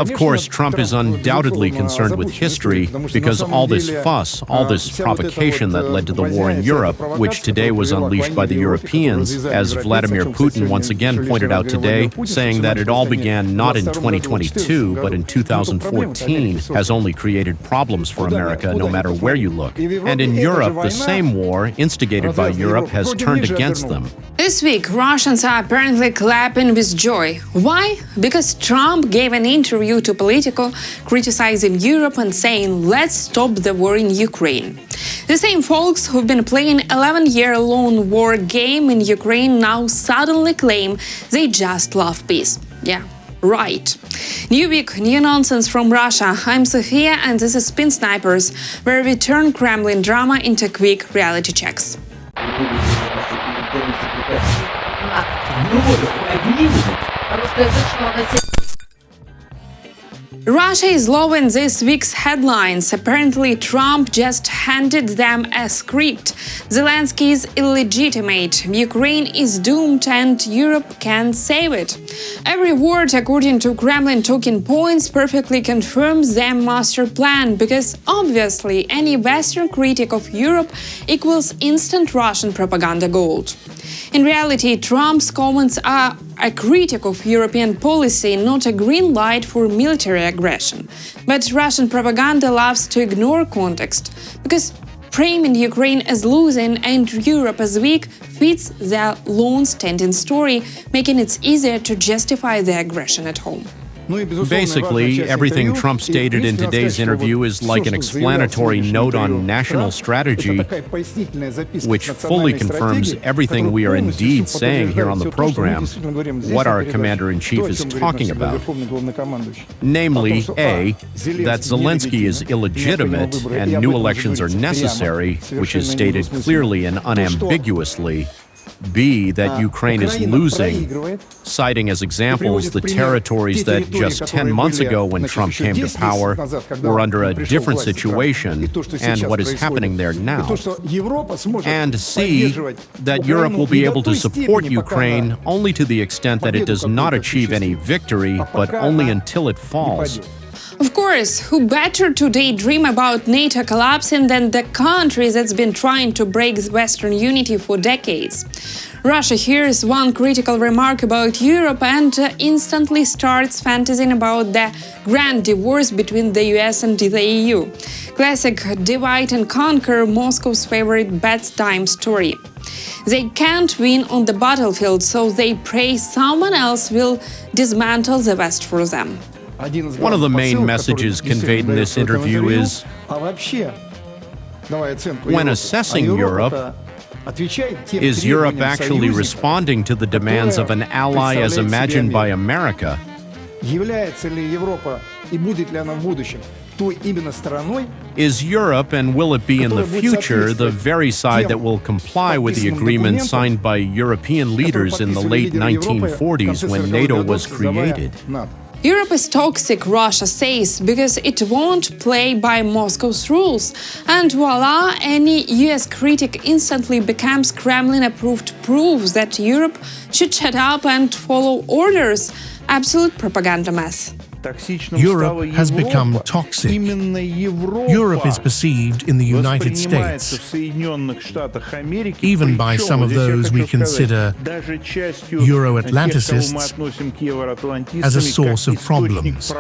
Of course, Trump is undoubtedly concerned with history because all this fuss, all this provocation that led to the war in Europe, which today was unleashed by the Europeans, as Vladimir Putin once again pointed out today, saying that it all began not in 2022, but in 2014, has only created problems for America no matter where you look. And in Europe, the same war, instigated by Europe, has turned against them. This week, Russians are apparently clapping with joy. Why? Because Trump gave an interview to Politico criticizing Europe and saying, let's stop the war in Ukraine. The same folks who've been playing 11-year-long war game in Ukraine now suddenly claim they just love peace. Yeah, right. New week, new nonsense from Russia. I'm Sofia and this is Spin Snipers, where we turn Kremlin drama into quick reality checks. Russia is loving this week's headlines. Apparently, Trump just handed them a script. Zelensky is illegitimate, Ukraine is doomed, and Europe can't save it. Every word, according to Kremlin talking points, perfectly confirms their master plan, because obviously any Western critic of Europe equals instant Russian propaganda gold. In reality, Trump's comments are a critic of European policy, not a green light for military aggression. But Russian propaganda loves to ignore context, because framing Ukraine as losing and Europe as weak fits their long-standing story, making it easier to justify the aggression at home. Basically, everything Trump stated in today's interview is like an explanatory note on national strategy, which fully confirms everything we are indeed saying here on the program, what our commander-in-chief is talking about. Namely, A, that Zelensky is illegitimate and new elections are necessary, which is stated clearly and unambiguously. B, that Ukraine is losing, citing as examples the territories that just 10 months ago when Trump came to power were under a different situation and what is happening there now. And C, that Europe will be able to support Ukraine only to the extent that it does not achieve any victory, but only until it falls. Of course, who better to daydream about NATO collapsing than the country that's been trying to break Western unity for decades? Russia hears one critical remark about Europe and instantly starts fantasizing about the grand divorce between the US and the EU. Classic divide and conquer, Moscow's favorite bedtime story. They can't win on the battlefield, so they pray someone else will dismantle the West for them. One of the main messages conveyed in this interview is, when assessing Europe, is Europe actually responding to the demands of an ally as imagined by America? Is Europe, and will it be in the future, the very side that will comply with the agreement signed by European leaders in the late 1940s when NATO was created? Europe is toxic, Russia says, because it won't play by Moscow's rules. And voila, any US critic instantly becomes Kremlin-approved proof that Europe should shut up and follow orders. Absolute propaganda mess. Europe has become toxic. Europe is perceived in the United States, even by some of those we consider Euro-Atlanticists, as a source of problems.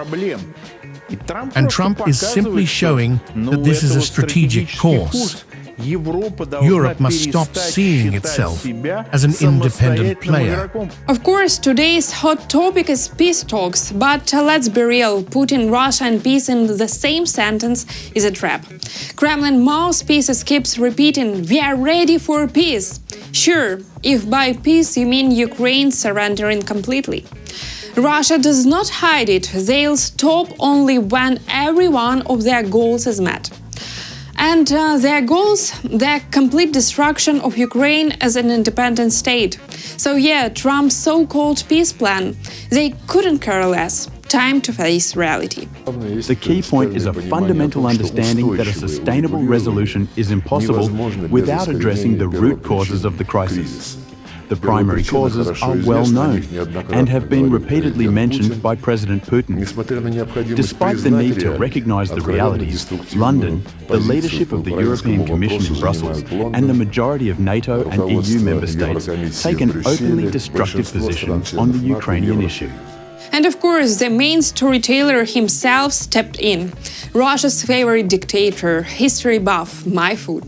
And Trump is simply showing that this is a strategic course. Europe must stop seeing itself as an independent player. Of course, today's hot topic is peace talks, but let's be real, putting Russia and peace in the same sentence is a trap. Kremlin mouthpieces keeps repeating, "We are ready for peace." Sure, if by peace you mean Ukraine surrendering completely. Russia does not hide it, they'll stop only when every one of their goals is met. And their goals, the complete destruction of Ukraine as an independent state. So yeah, Trump's so-called peace plan, they couldn't care less. Time to face reality. The key point is a fundamental understanding that a sustainable resolution is impossible without addressing the root causes of the crisis. The primary causes are well known and have been repeatedly mentioned by President Putin. Despite the need to recognize the realities, London, the leadership of the European Commission in Brussels, and the majority of NATO and EU member states take an openly destructive position on the Ukrainian issue. And of course, the main storyteller himself stepped in. Russia's favorite dictator, history buff, my food.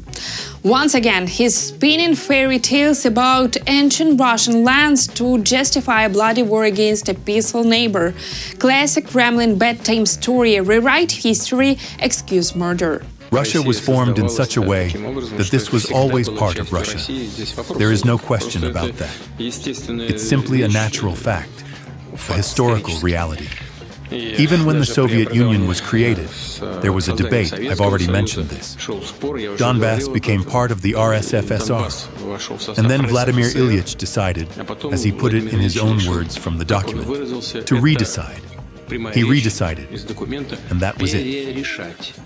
Once again, he's spinning fairy tales about ancient Russian lands to justify a bloody war against a peaceful neighbor. Classic Kremlin bedtime story, rewrite history, excuse murder. Russia was formed in such a way that this was always part of Russia. There is no question about that. It's simply a natural fact, a historical reality. Even when the Soviet Union was created, there was a debate, I've already mentioned this. Donbass became part of the RSFSR. And then Vladimir Ilyich decided, as he put it in his own words from the document, to redecide. He redecided, and that was it.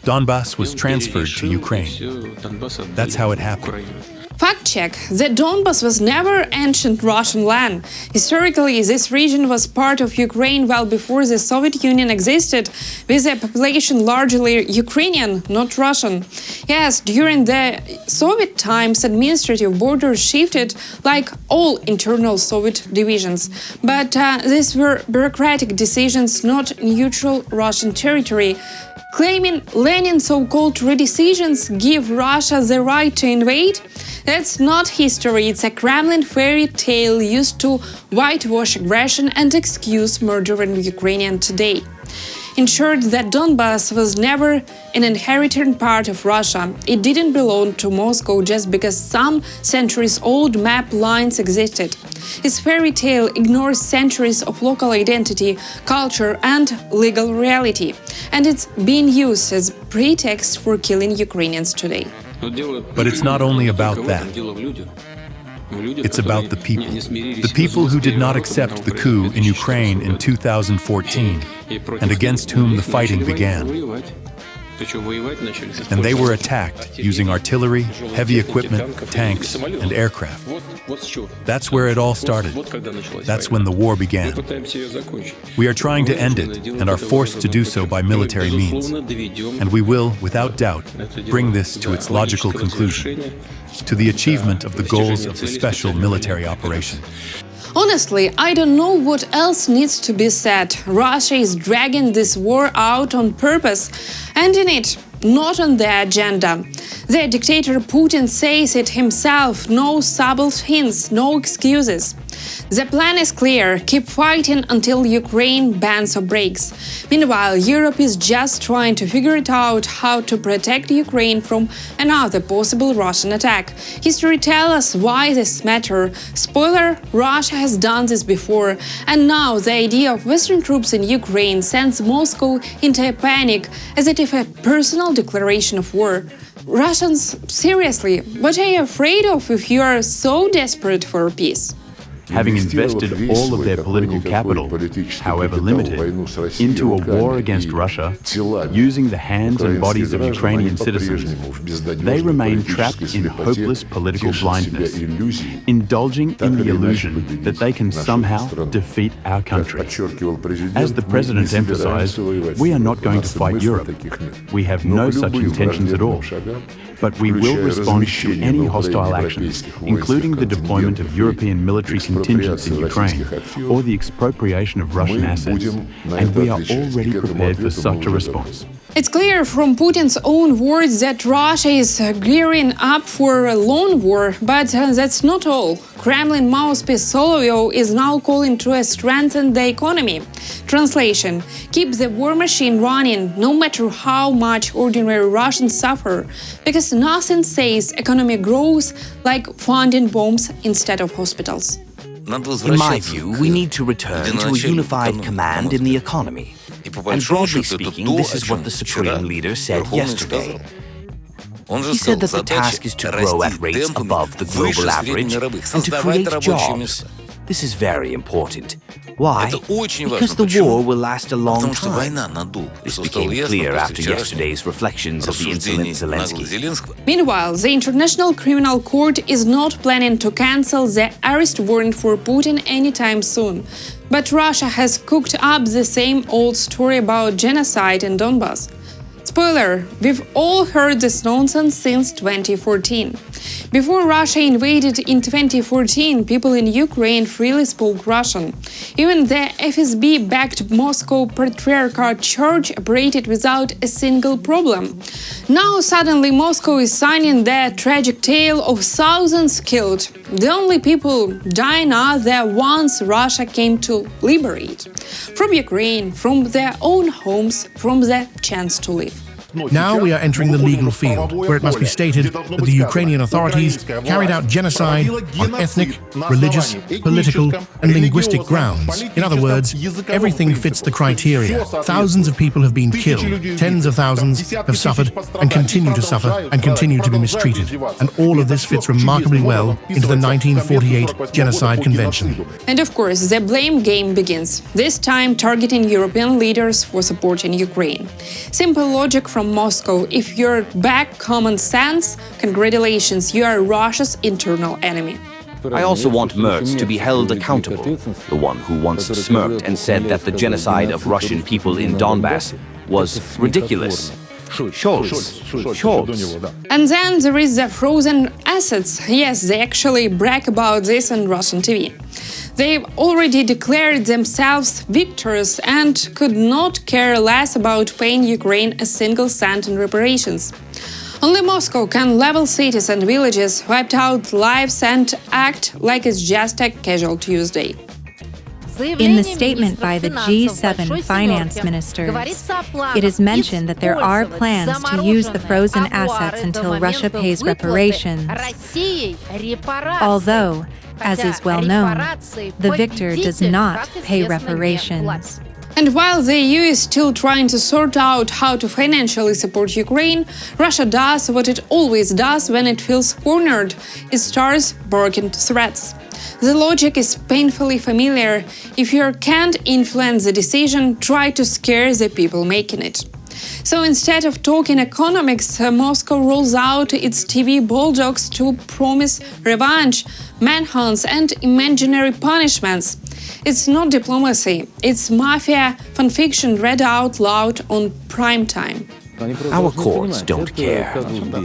Donbass was transferred to Ukraine. That's how it happened. Fact check. The Donbas was never ancient Russian land. Historically, this region was part of Ukraine well before the Soviet Union existed, with a population largely Ukrainian, not Russian. Yes, during the Soviet times, administrative borders shifted like all internal Soviet divisions. But these were bureaucratic decisions, not neutral Russian territory. Claiming Lenin's so-called redecisions give Russia the right to invade? That's not history, it's a Kremlin fairy tale used to whitewash aggression and excuse murder in Ukrainian today. In short, that Donbass was never an inherited part of Russia. It didn't belong to Moscow just because some centuries-old map lines existed. This fairy tale ignores centuries of local identity, culture, and legal reality, and it's being used as pretext for killing Ukrainians today. But it's not only about that. It's about the people. The people who did not accept the coup in Ukraine in 2014 and against whom the fighting began. And they were attacked using artillery, heavy equipment, tanks, and aircraft. That's where it all started. That's when the war began. We are trying to end it and are forced to do so by military means. And we will, without doubt, bring this to its logical conclusion, to the achievement of the goals of the special military operation. Honestly, I don't know what else needs to be said. Russia is dragging this war out on purpose, ending it not on the agenda. The dictator Putin says it himself, no subtle hints, no excuses. The plan is clear, keep fighting until Ukraine bends or breaks. Meanwhile, Europe is just trying to figure it out how to protect Ukraine from another possible Russian attack. History tells us why this matters. Spoiler, Russia has done this before, and now the idea of Western troops in Ukraine sends Moscow into a panic, as if a personal declaration of war. Russians, seriously, what are you afraid of if you are so desperate for peace? Having invested all of their political capital, however limited, into a war against Russia, using the hands and bodies of Ukrainian citizens, they remain trapped in hopeless political blindness, indulging in the illusion that they can somehow defeat our country. As the President emphasized, we are not going to fight Europe. We have no such intentions at all. But we will respond to any hostile actions, including the deployment of European military contingents in Ukraine or the expropriation of Russian assets, and we are already prepared for such a response. It's clear from Putin's own words that Russia is gearing up for a lone war, but that's not all. Kremlin mouthpiece Solovyev is now calling to strengthen the economy. Translation: keep the war machine running, no matter how much ordinary Russians suffer, because nothing says economy grows like funding bombs instead of hospitals. In my view, we need to return to a unified command in the economy. And broadly speaking, this is what the Supreme Leader said yesterday. He said that the task is to grow at rates above the global average and to create jobs. This is very important. Why? Because the war will last a long time. This became clear after yesterday's reflections of the insolent Zelensky. Meanwhile, the International Criminal Court is not planning to cancel the arrest warrant for Putin anytime soon. But Russia has cooked up the same old story about genocide in Donbass. Spoiler, we've all heard this nonsense since 2014. Before Russia invaded in 2014, people in Ukraine freely spoke Russian. Even the FSB-backed Moscow Patriarchate Church operated without a single problem. Now suddenly Moscow is signing the tragic tale of thousands killed. The only people dying are the ones Russia came to liberate. From Ukraine, from their own homes, from the chance to live. Now we are entering the legal field, where it must be stated that the Ukrainian authorities carried out genocide on ethnic, religious, political, and linguistic grounds. In other words, everything fits the criteria. Thousands of people have been killed, tens of thousands have suffered and continue to suffer and continue to be mistreated. And all of this fits remarkably well into the 1948 Genocide Convention. And of course, the blame game begins, this time targeting European leaders for supporting Ukraine. Simple logic from Moscow: if you're back common sense, congratulations, you are Russia's internal enemy. I also want Merz to be held accountable, the one who once smirked and said that the genocide of Russian people in Donbass was ridiculous. Scholz. And then there is the frozen assets. Yes, they actually brag about this on Russian TV. They've already declared themselves victors and could not care less about paying Ukraine a single cent in reparations. Only Moscow can level cities and villages, wipe out lives and act like it's just a casual Tuesday. In the statement by the G7 finance ministers, it is mentioned that there are plans to use the frozen assets until Russia pays reparations. Although, as is well known, the victor does not pay reparations. And while the EU is still trying to sort out how to financially support Ukraine, Russia does what it always does when it feels cornered. It starts barking threats. The logic is painfully familiar. If you can't influence the decision, try to scare the people making it. So instead of talking economics, Moscow rolls out its TV bulldogs to promise revenge, manhunts, and imaginary punishments. It's not diplomacy, it's mafia fanfiction read out loud on prime time. Our courts don't care.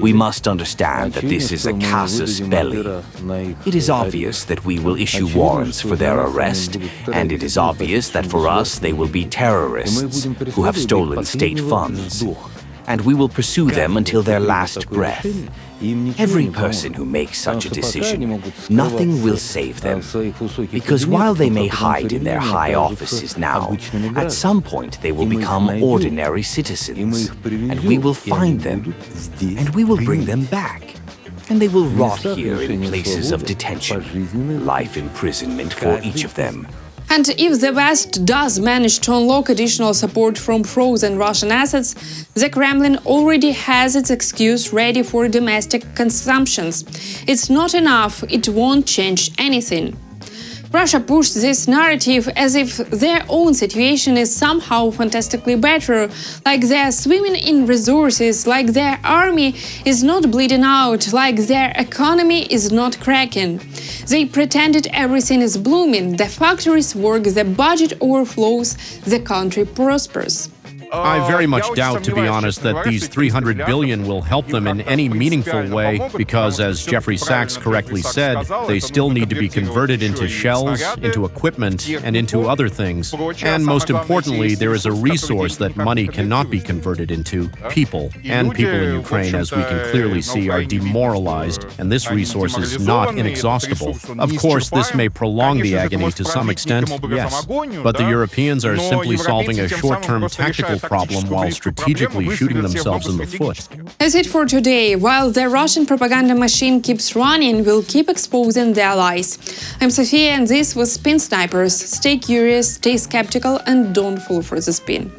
We must understand that this is a casus belli. It is obvious that we will issue warrants for their arrest, and it is obvious that for us they will be terrorists who have stolen state funds. And we will pursue them until their last breath. Every person who makes such a decision, nothing will save them. Because while they may hide in their high offices now, at some point they will become ordinary citizens. And we will find them, and we will bring them back. And they will rot here in places of detention, life imprisonment for each of them. And if the West does manage to unlock additional support from frozen Russian assets, the Kremlin already has its excuse ready for domestic consumptions. It's not enough, it won't change anything. Russia pushed this narrative as if their own situation is somehow fantastically better, like they're swimming in resources, like their army is not bleeding out, like their economy is not cracking. They pretended everything is blooming, the factories work, the budget overflows, the country prospers. I very much doubt, to be honest, that these $300 billion will help them in any meaningful way because, as Jeffrey Sachs correctly said, they still need to be converted into shells, into equipment, and into other things. And most importantly, there is a resource that money cannot be converted into: people. And people in Ukraine, as we can clearly see, are demoralized, and this resource is not inexhaustible. Of course, this may prolong the agony to some extent, yes, but the Europeans are simply solving a short-term tactical problem while strategically shooting themselves in the foot. That's it for today. While the Russian propaganda machine keeps running, we'll keep exposing their lies. I'm Sofia, and this was Spin Snipers. Stay curious, stay skeptical, and don't fall for the spin.